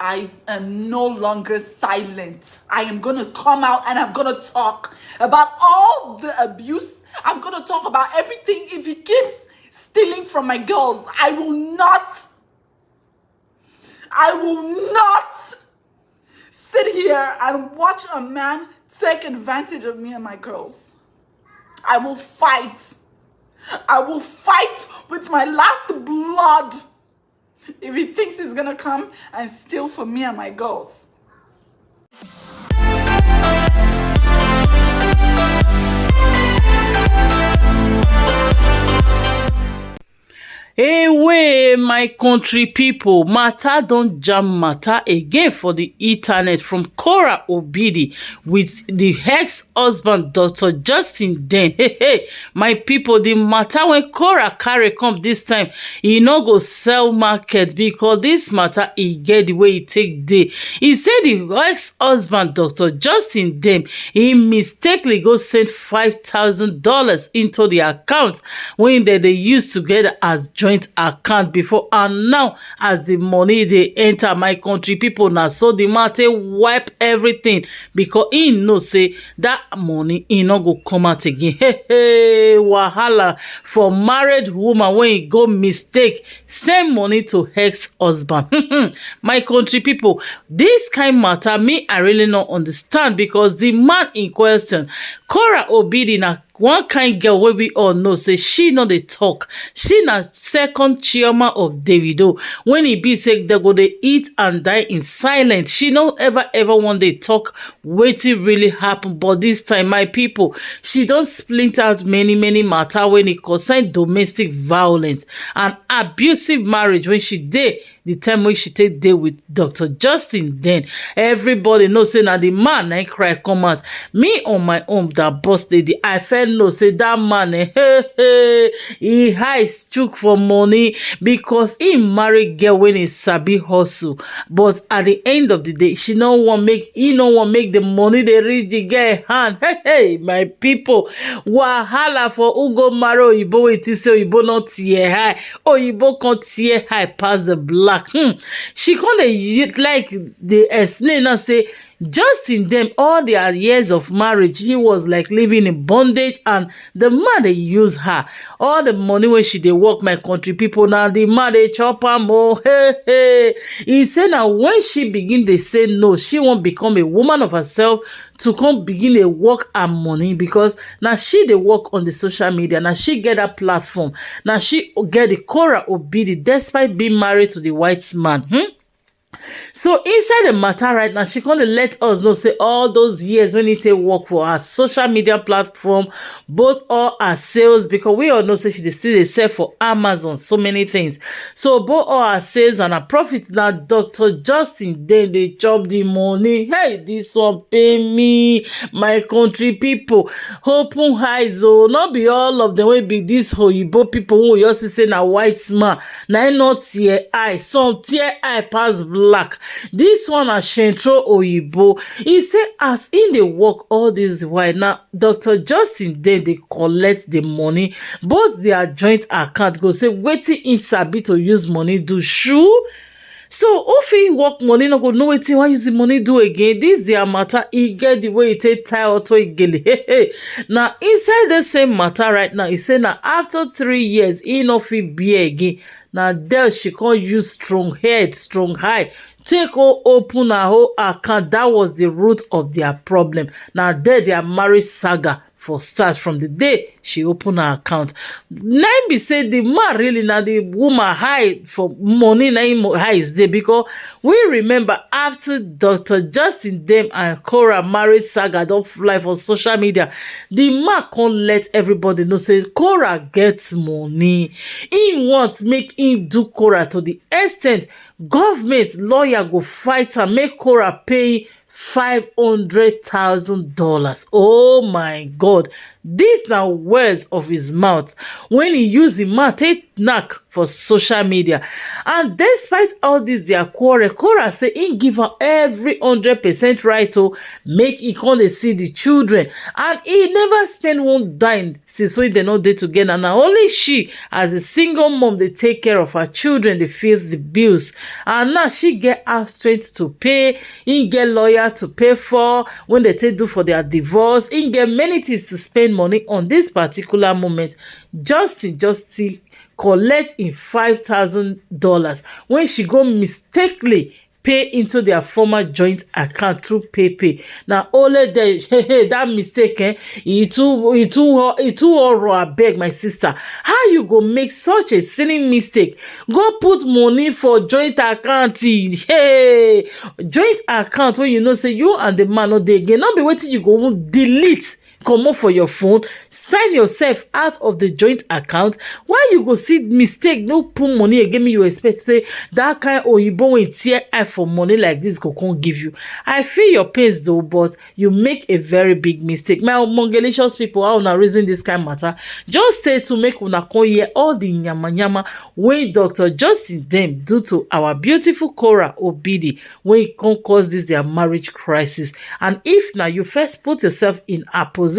I am no longer silent. I am going to come out and I'm going to talk about all the abuse. I'm going to talk about everything. If he keeps stealing from my girls, I will not sit here and watch a man take advantage of me and my girls. I will fight. I will fight with my last blood if he thinks he's gonna come and steal from me and my girls. Hey, my country people, matter don't jam matter again for the internet from Korra Obidi with the ex-husband Dr. Justin Den. Hey, my people, the matter when Korra carry come this time, he no go sell market because this matter he get the way he take day. He said the ex-husband Dr. Justin Den, he mistakenly go send $5,000 into the account when they used together as joint account before, and now as the money they enter, my country people, now so the matter wipe everything because he know say that money he no go come out again. Hey, wahala for married woman when he go mistake send money to ex-husband. My country people, this kind matter me I really not understand because the man in question, Korra Obidi, na one kind girl wey we all know say she no dey talk. She na second chairman of Davido. When e be say they go dey eat and die in silence, she no ever want dey talk wetin really happen. But this time, my people, she don split out many matter when e concern domestic violence and abusive marriage when she dey the time when she take dey with Dr. Justin Den. Everybody know say na the man na cry come out. Me on my own, that boss lady, I felt know say that man he hides chook for money because he marry girl when he sabi hustle, but at the end of the day he no want make the money they reach the girl hand. Hey, my people, wahala for who go marry oyibo wey think say oyibo not tear high, oyibo can't tear high pass the black. She can't like the explain and say Justin them all their years of marriage he was like living in bondage and the man they use her all the money when she dey work, my country people, now the man they chop am. Oh, hey, he said now when she begin they say no, she won't become a woman of herself to come begin a work and money because now she they work on the social media, now she get a platform, now she get the Korra Obidi despite being married to the white man. So inside the matter right now, she gonna let us know say all those years when it work for her social media platform, both all her sales, because we all know say she still dey sell for Amazon so many things. So both all her sales and her profits now, Dr. Justin Den they chop the money. Hey, this one pay me, my country people. Open eyes, oh, not be all of them will be this oyibo people who you see say na white man, na not tear eye, some tear eye pass black. This one a Shentro Oyibo. He say as in the work all this while now, Dr. Justin Den they collect the money, both their joint account go say wetin in sabi to use money do shoe. So if he work money no go know wetin why use the money do again. This their matter, he get the way he take tie auto igele. Now inside the same matter right now, he say now after 3 years he no fit be again. Now there she can't use strong head, strong eye, take all open her whole account. That was the root of their problem. Now there their marriage saga for start from the day she opened her account. Now be say the man really now the woman hide for money na him hides there because we remember after Dr. Justin Den and Korra marriage saga don't fly for social media, the man can't let everybody know say Korra gets money. He wants make him do Korra to the extent government lawyer go fight and make Korra pay $500,000. Oh my God. This now words of his mouth. When he use him mouth, take knack for social media. And despite all this their quarrel, Korra say he give her every 100% right to make e come dey see the children, and he never spend one dime since wey dem no dey together. Na only she as a single mom dey take care of her children, dey feel the bills, and now she get house strength to pay, he get lawyer to pay for when they take do for their divorce, he get many things to spend money on. This particular moment, Justin collect in $5,000 when she go mistakenly pay into their former joint account through PayPay. Now only that mistake, e too horror. Abeg, my sister, how you go make such a silly mistake? Go put money for joint account. Hey, joint account when you know say you and the man no dey again. Not be wetin you go even delete comot for your phone, sign yourself out of the joint account. Why you go see mistake no put money again? Me you expect say that kind oyibo wey tear eye for money like this go come give you? I feel your pains though, but you make a very big mistake. My mongelicious people, how una reason this kind matter? Just stay to make una come hear all the nyama wey Dr. Justin dem do to our beautiful Korra Obidi when it come cause this their marriage crisis. And if now you first put yourself in a position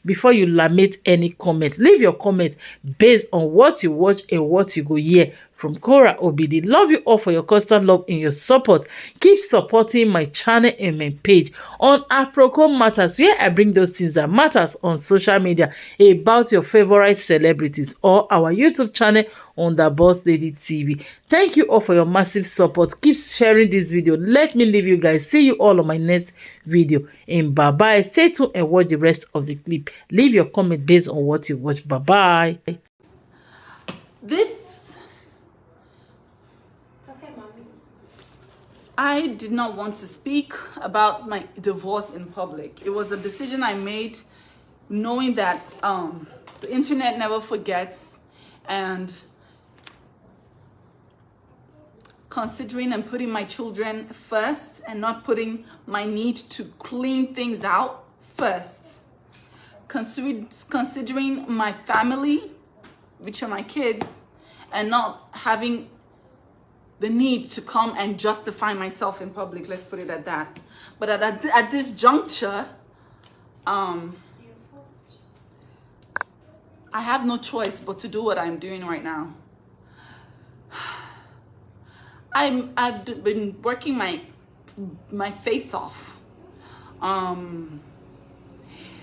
before you lament any comment, leave your comment based on what you watch and what you go hear from Korra Obidi. Love you all for your constant love and your support. Keep supporting my channel and my page on Aproko Matters, where I bring those things that matters on social media about your favorite celebrities, or our YouTube channel on the Boss Lady TV. Thank you all for your massive support. Keep sharing this video. Let me leave you guys. See you all on my next video. And bye bye. Stay tuned and watch the rest of the clip. Leave your comment based on what you watch. Bye bye. I did not want to speak about my divorce in public. It was a decision I made knowing that the internet never forgets, and considering and putting my children first and not putting my need to clean things out first. Considering my family, which are my kids, and not having the need to come and justify myself in public. Let's put it at that. But at this juncture, I have no choice but to do what I'm doing right now. I've been working my face off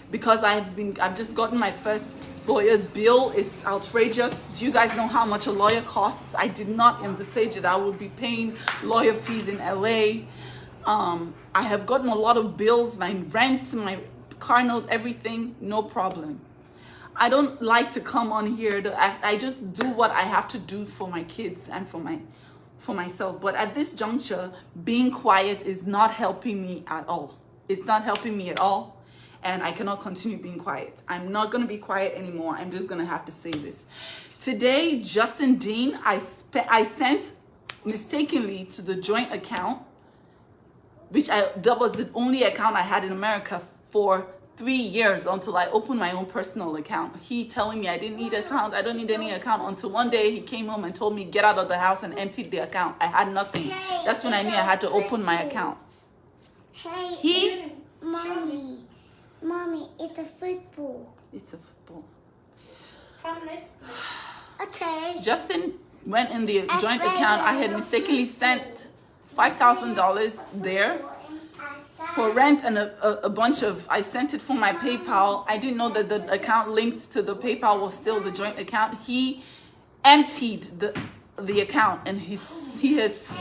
because I've just gotten my first lawyer's bill. It's outrageous. Do you guys know how much a lawyer costs? I did not envisage it. I would be paying lawyer fees in LA. I have gotten a lot of bills, my rent, my car note, everything, no problem. I don't like to come on here. I just do what I have to do for my kids and for myself. But at this juncture, being quiet is not helping me at all. It's not helping me at all. And I cannot continue being quiet. I'm not going to be quiet anymore. I'm just going to have to say this. Today, Justin Dean, I sent mistakenly to the joint account, that was the only account I had in America for 3 years until I opened my own personal account. He telling me I didn't need account. I don't need any account, until one day he came home and told me get out of the house and emptied the account. I had nothing. That's when I knew I had to open my account. Mommy, it's a football. It's a football. Come, let's play. Okay. Justin went in the joint account. I had mistakenly sent $5,000 there for rent and a bunch of, I sent it for my PayPal. I didn't know that the account linked to the PayPal was still the joint account. He emptied the account, and he has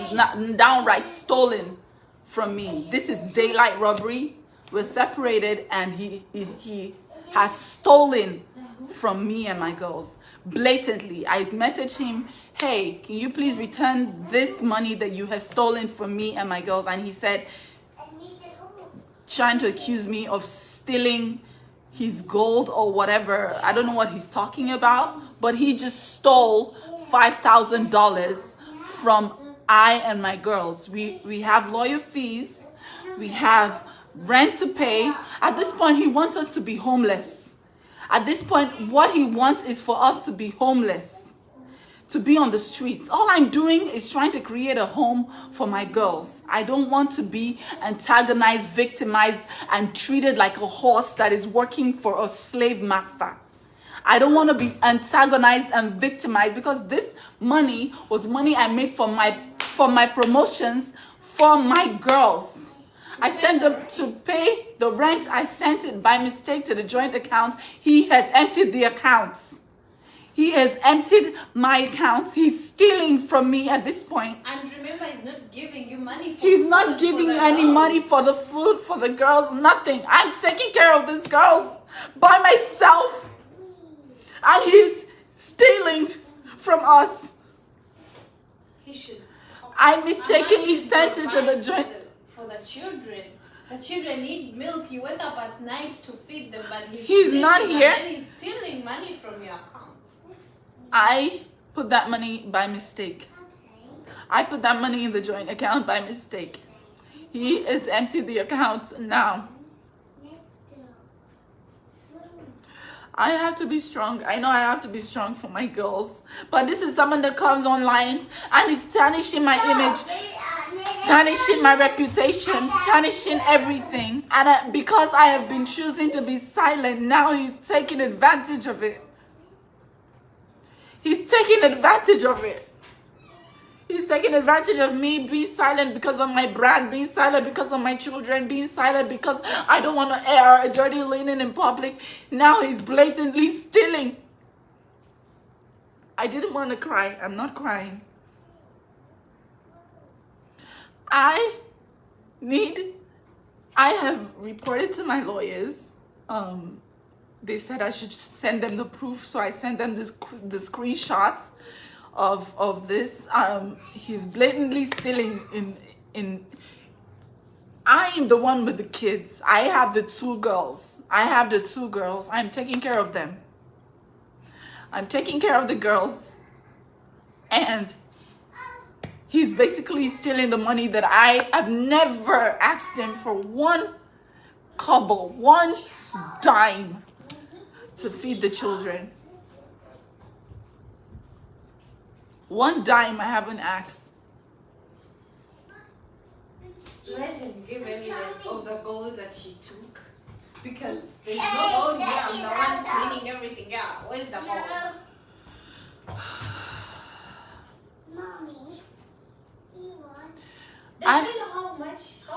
downright stolen from me. This is daylight robbery. We're separated, and he has stolen from me and my girls blatantly. I messaged him, hey, can you please return this money that you have stolen from me and my girls? And he said, trying to accuse me of stealing his gold or whatever. I don't know what he's talking about, but he just stole $5,000 from I and my girls. We have lawyer fees. We have rent to pay. At this point, he wants us to be homeless. At this point, what he wants is for us to be homeless, to be on the streets. All I'm doing is trying to create a home for my girls. I don't want to be antagonized, victimized, and treated like a horse that is working for a slave master. I don't want to be antagonized and victimized, because this money was money I made for my promotions for my girls. I sent them to pay the rent. I sent it by mistake to the joint account. He has emptied the accounts. He has emptied my accounts. He's stealing from me at this point. And remember, he's not giving you money for He's not giving any money for the food, for the girls, nothing. I'm taking care of these girls by myself. And he's stealing from us. He should stop. I mistakenly sent it to the joint. For the children. The children need milk. You wake up at night to feed them, but He's not here. And then he's stealing money from your account. I put that money by mistake. I put that money in the joint account by mistake. He has emptied the accounts now. I have to be strong. I know I have to be strong for my girls. But this is someone that comes online and is tarnishing my image, tarnishing my reputation, tarnishing everything. And because I have been choosing to be silent, now he's taking advantage of it. He's taking advantage of it. He's taking advantage of me being silent because of my brand, being silent because of my children, being silent because I don't want to air a dirty linen in public. Now he's blatantly stealing. I didn't want to cry. I'm not crying. I have reported to my lawyers. They said I should send them the proof, so I sent them the screenshots of this. He's blatantly stealing in I am the one with the kids. I have the two girls. I'm taking care of them. I'm taking care of the girls. And he's basically stealing the money that I have never asked him for one kobo, one dime to feed the children. One dime I haven't asked. Let him give evidence of the gold that she took. Because there's no gold here. I'm the one cleaning everything out. Where's the gold? Mommy, he wants. Does he know how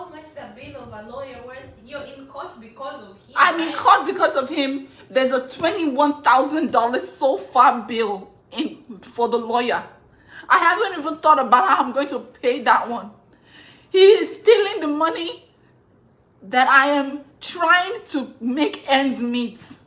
much the bill of a lawyer was? You're in court because of him. I'm in court because of him. There's a $21,000 so far bill for the lawyer. I haven't even thought about how I'm going to pay that one. He is stealing the money that I am trying to make ends meet.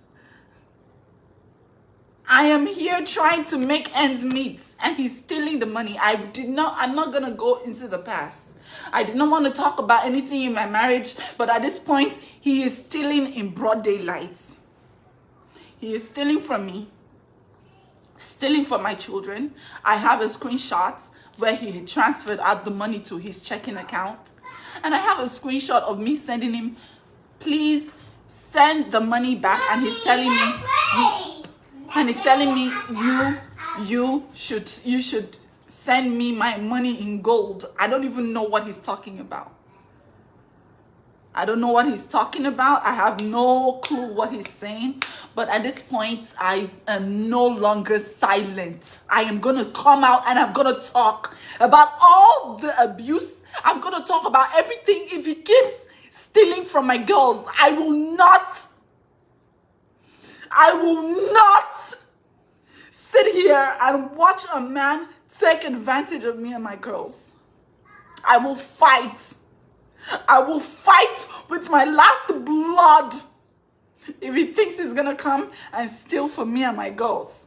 I am here trying to make ends meet, and he's stealing the money. I'm not going to go into the past. I did not want to talk about anything in my marriage, but at this point, he is stealing in broad daylight. He is stealing from me, stealing from my children. I have a screenshot where he had transferred out the money to his checking account. And I have a screenshot of me sending him, please send the money back. And he's telling me, you should send me my money in gold. I don't even know what he's talking about. I don't know what he's talking about. I have no clue what he's saying. But at this point, I am no longer silent. I am going to come out and I'm going to talk about all the abuse. I'm going to talk about everything. If he keeps stealing from my girls, I will not sit here and watch a man take advantage of me and my girls. I will fight. I will fight with my last blood if he thinks he's gonna come and steal from me and my girls.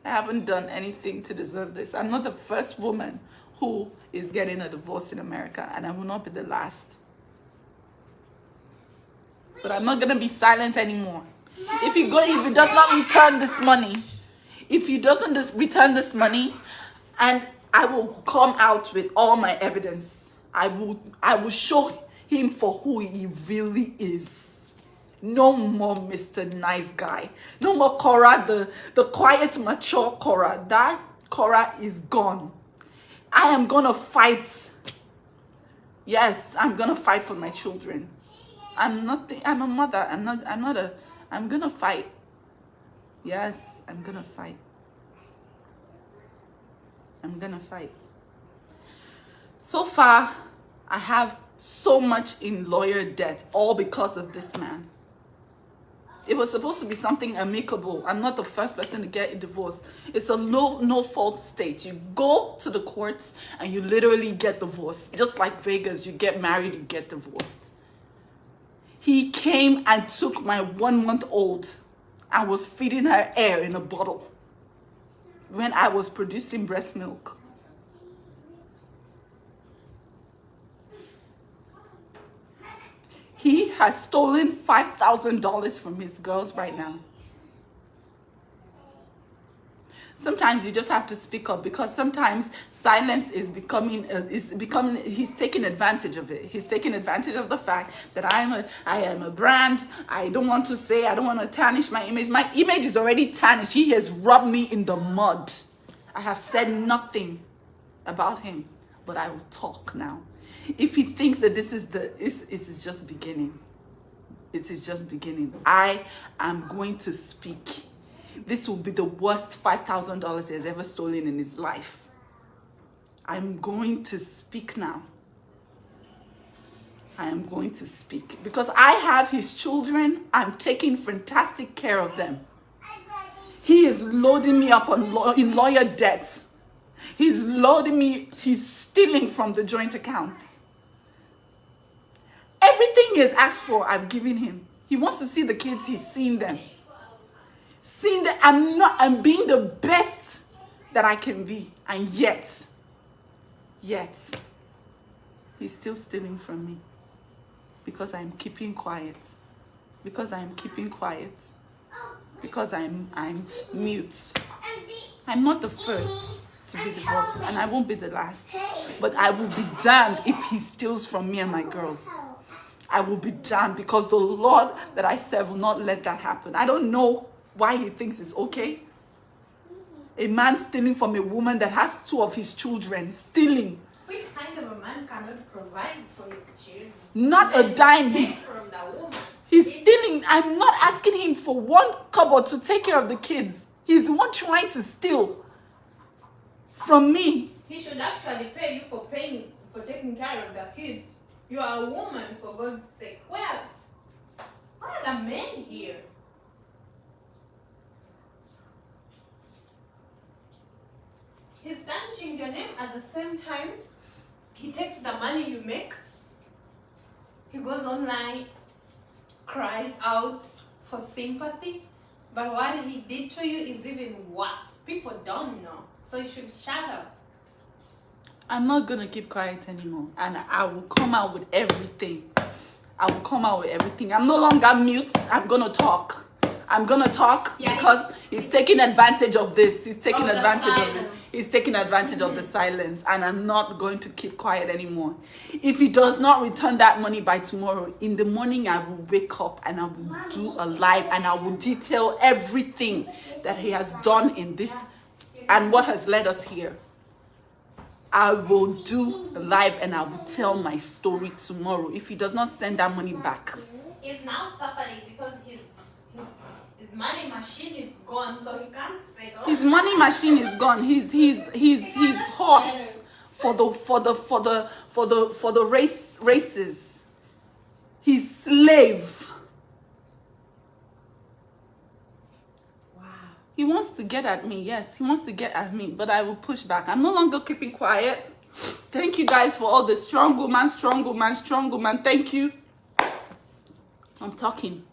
I haven't done anything to deserve this. I'm not the first woman who is getting a divorce in America, and I will not be the last. But I'm not gonna be silent anymore. If he does not return this money, and I will come out with all my evidence. I will show him for who he really is. No more Mr. Nice Guy. No more Korra, the quiet, mature Korra. That Korra is gone. I am gonna fight. Yes, I'm gonna fight for my children. I'm a mother. I'm gonna fight. Yes, I'm gonna fight. I'm gonna fight. So far, I have so much in lawyer debt, all because of this man. It was supposed to be something amicable. I'm not the first person to get a divorce. It's a no fault state. You go to the courts and you literally get divorced. Just like Vegas, you get married, you get divorced. He came and took my 1-month-old and was feeding her air in a bottle when I was producing breast milk. He has stolen $5,000 from his girls right now. Sometimes you just have to speak up, because sometimes silence is becoming, he's taking advantage of it. He's taking advantage of the fact that I am a brand. I don't want to say, I don't want to tarnish my image. My image is already tarnished. He has rubbed me in the mud. I have said nothing about him, but I will talk now. If he thinks that this is just beginning, it is just beginning. I am going to speak. This will be the worst $5,000 he has ever stolen in his life. I'm going to speak now. I am going to speak because I have his children. I'm taking fantastic care of them. He is loading me up in lawyer debts. He's loading me. He's stealing from the joint account. Everything he has asked for, I've given him. He wants to see the kids. He's seen them. Seeing that I'm being the best that I can be. And yet, he's still stealing from me. Because I'm keeping quiet. Because I'm keeping quiet. Because I'm mute. I'm not the first to be divorced, and I won't be the last. But I will be damned if he steals from me and my girls. I will be damned, because the Lord that I serve will not let that happen. I don't know why he thinks it's okay. A man stealing from a woman that has 2 of his children. Stealing. Which kind of a man cannot provide for his children? Not a dime. He's stealing. I'm not asking him for 1 kobo to take care of the kids. He's the one trying to steal from me. He should actually pay you for taking care of the kids. You are a woman, for God's sake. Where are the men here? He's tarnishing your name at the same time. He takes the money you make. He goes online, cries out for sympathy. But what he did to you is even worse. People don't know. So you should shut up. I'm not going to keep quiet anymore. And I will come out with everything. I will come out with everything. I'm no longer mute. I'm going to talk. I'm going to talk because he's taking advantage of this. He's taking advantage of it. He's taking advantage of the silence. And I'm not going to keep quiet anymore. If he does not return that money by tomorrow, in the morning I will wake up and I will do a live and I will detail everything that he has done in this and what has led us here. I will do a live and I will tell my story tomorrow if he does not send that money back. He's now suffering because his money machine is gone, so he can't settle. His money machine is gone. His horse for the races. His slave. He wants to get at me. Yes, he wants to get at me, but I will push back. I'm no longer keeping quiet. Thank you guys for all the strong woman. Thank you. I'm talking.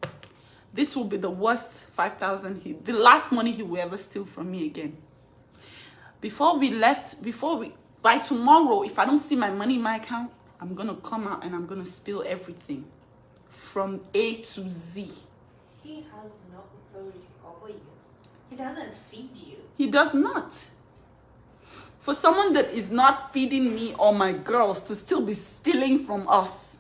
This will be the worst 5,000. The last money he will ever steal from me again. By tomorrow, if I don't see my money in my account, I'm going to come out and I'm going to spill everything from A to Z. He has no authority over you. He doesn't feed you. He does not. For someone that is not feeding me or my girls to still be stealing from us.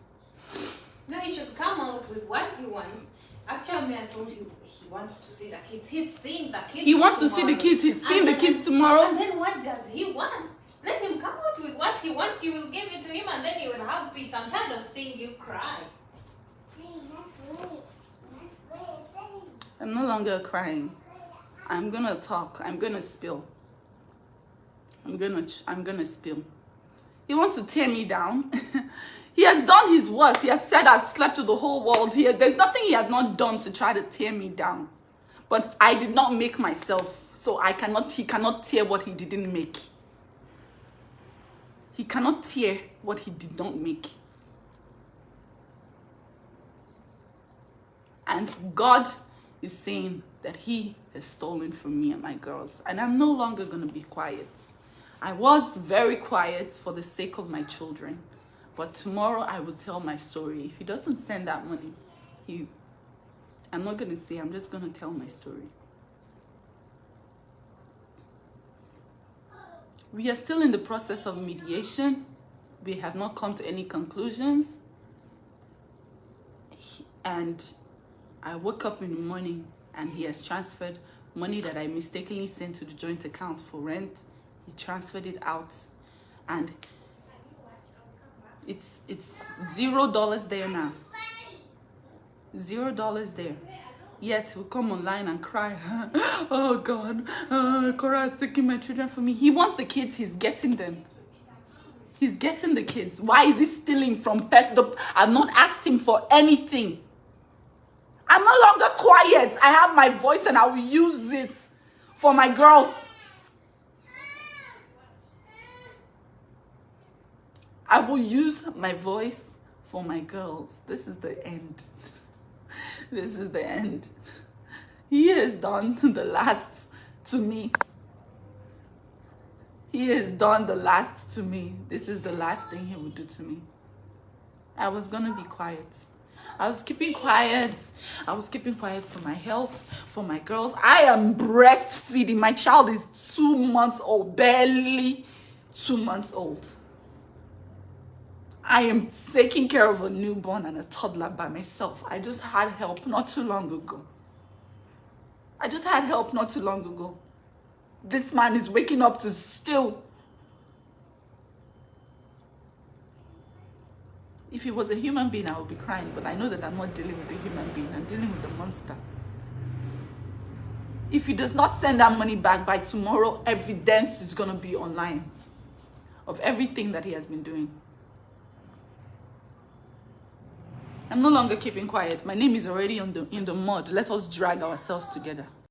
No, he should come out with what he wants Actually, I told you he wants to see the kids. He's seeing the kids. He wants to see the kids. He's seeing the kids tomorrow. And then what does he want? Let him come out with what he wants. You will give it to him, and then he will have peace. I'm tired of seeing you cry. I'm no longer crying. I'm gonna talk. I'm gonna spill. I'm gonna spill. He wants to tear me down. He has done his worst. He has said I've slept with the whole world here. There's nothing he has not done to try to tear me down. But I did not make myself, so he cannot tear what he didn't make. He cannot tear what he did not make. And God is saying that he has stolen from me and my girls. And I'm no longer going to be quiet. I was very quiet for the sake of my children. But tomorrow I will tell my story. If he doesn't send that money, I'm not going to say, I'm just going to tell my story. We are still in the process of mediation. We have not come to any conclusions. And I woke up in the morning and he has transferred money that I mistakenly sent to the joint account for rent. He transferred it out. And it's $0 there now. $0 there. Yet he'll come online and cry. Oh God, Korra is taking my children from me. He wants the kids, he's getting them. He's getting the kids. Why is he stealing from pets? I've not asked him for anything. I'm no longer quiet. I have my voice and I will use it for my girls. I will use my voice for my girls. This is the end. This is the end. He has done the last to me. He has done the last to me. This is the last thing he will do to me. I was going to be quiet. I was keeping quiet. I was keeping quiet for my health, for my girls. I am breastfeeding. My child is 2 months old, barely 2 months old. I am taking care of a newborn and a toddler by myself. I just had help not too long ago. This man is waking up to steal. If he was a human being, I would be crying, but I know that I'm not dealing with a human being. I'm dealing with a monster. If he does not send that money back by tomorrow, evidence is going to be online of everything that he has been doing. I'm no longer keeping quiet. My name is already in the mud. Let us drag ourselves together.